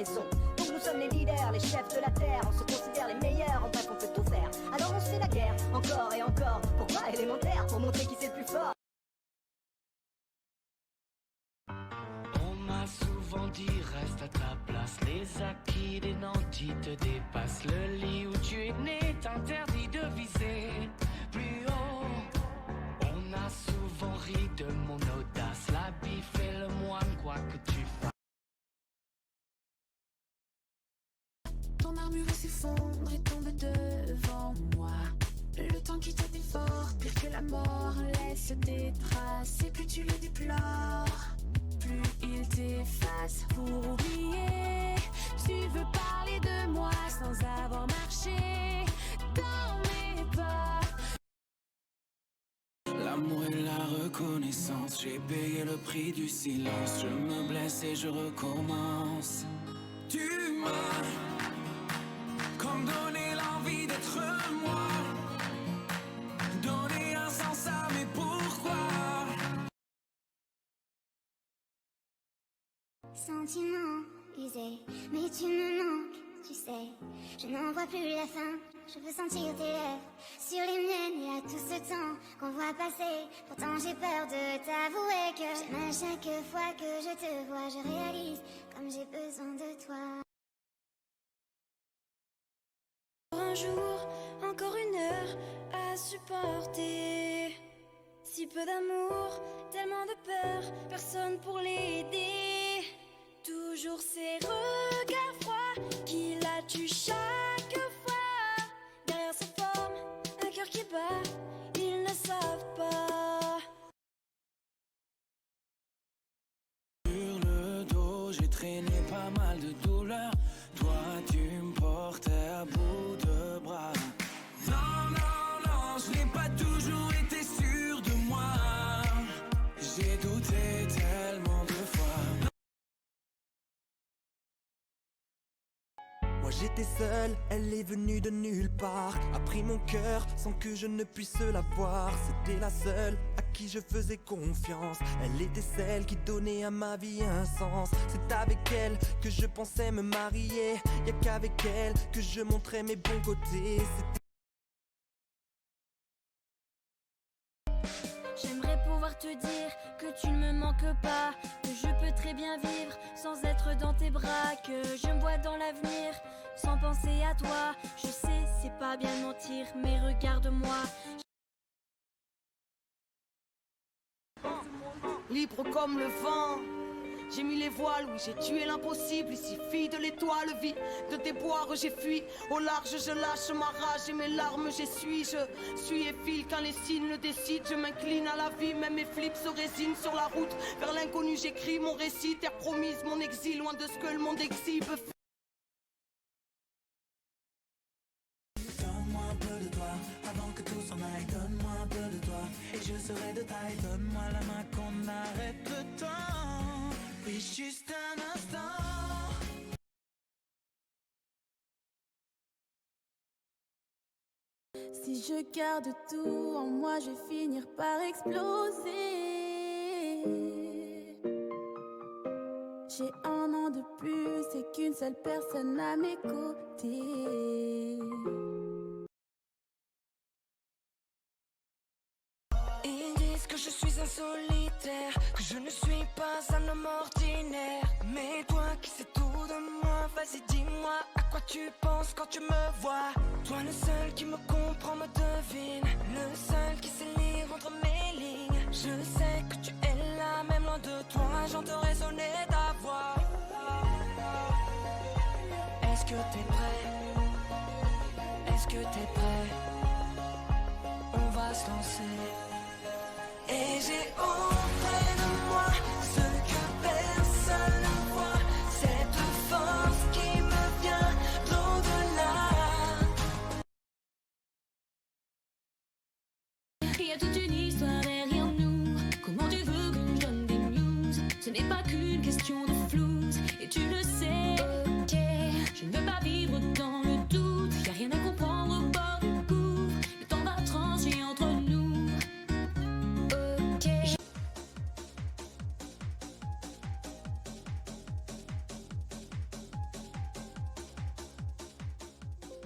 raison. Donc nous sommes les leaders, les chefs de la terre. On se considère les meilleurs, en bref on peut tout faire. Alors on se fait la guerre, encore et encore. Pourquoi élémentaire? Pour montrer qui c'est le plus fort. On m'a souvent dit reste à ta place. Les acquis des nantis te dépassent. Le lit où tu es né t'interdit de viser plus haut. On a souvent ri de mon audace. L'habit fait le moine quoi que tu fasses. Ton armure s'effondre et tombe devant moi. Le temps qui te dévore, pire que la mort, laisse des traces. Et plus tu le déplores, plus il t'efface. Pour oublier, tu veux parler de moi sans avoir marché dans mes pas. L'amour et la reconnaissance, j'ai payé le prix du silence. Je me blesse et je recommence. Tu m'as comme donné l'envie d'être moi, donner un sens à mes pourquoi. Sentiment usé, mais tu me manques, tu sais. Je n'en vois plus la fin, je veux sentir tes lèvres sur les miennes. Il y a tout ce temps qu'on voit passer, pourtant j'ai peur de t'avouer que j'aime à chaque fois que je te vois. Je réalise comme j'ai besoin de toi. Un jour, encore une heure à supporter. Si peu d'amour, tellement de peur, personne pour l'aider. Toujours ces regards froids qui la tuent chaque fois. Derrière sa forme, un cœur qui bat, ils ne savent pas. Sur le dos, j'ai traîné pas mal de douleurs. Toi, tu me portais à bout de bras. Non, non, non, je n'ai pas toujours été sûr de moi. J'ai douté tellement de fois. Moi j'étais seul, elle est venue de nulle part. A pris mon cœur sans que je ne puisse la voir. C'était la seule à qui je faisais confiance. Elle était celle qui donnait à ma vie un sens. C'est avec elle que je pensais me marier. Y'a qu'avec elle que je montrais mes bons côtés. J'aimerais pouvoir te dire que tu ne me manques pas, que je peux très bien vivre sans être dans tes bras, que je me vois dans l'avenir sans penser à toi. Je sais, c'est pas bien de mentir, mais regarde-moi. Libre comme le vent, j'ai mis les voiles, oui j'ai tué l'impossible. Ici fille de l'étoile, vie de déboire, j'ai fui. Au large je lâche ma rage et mes larmes j'essuie. Je suis et file quand les signes le décident. Je m'incline à la vie, même mes flips se résignent. Sur la route vers l'inconnu j'écris mon récit. Terre promise, mon exil, loin de ce que le monde exhibe. Donne-moi un peu de toi, avant que tout s'en aille. Donne-moi un peu de toi, et je serai de taille. Donne-moi la main qu'on arrête le temps. Puis juste un instant. Si je garde tout en moi, je vais finir par exploser. J'ai un an de plus et qu'une seule personne à mes côtés. Ils disent que je suis un solitaire, que je ne suis pas un homme ordinaire. Mais toi qui sais tout de moi, vas-y dis-moi à quoi tu penses quand tu me vois. Toi le seul qui me comprend, me devine, le seul qui sait lire entre mes lignes. Je sais que tu es là, même loin de toi, j'entends résonner ta voix. Est-ce que t'es prêt? Est-ce que t'es prêt? On va se lancer. Et j'ai auprès de moi ce que personne ne voit, cette force qui me vient d'au-delà. Il y a tout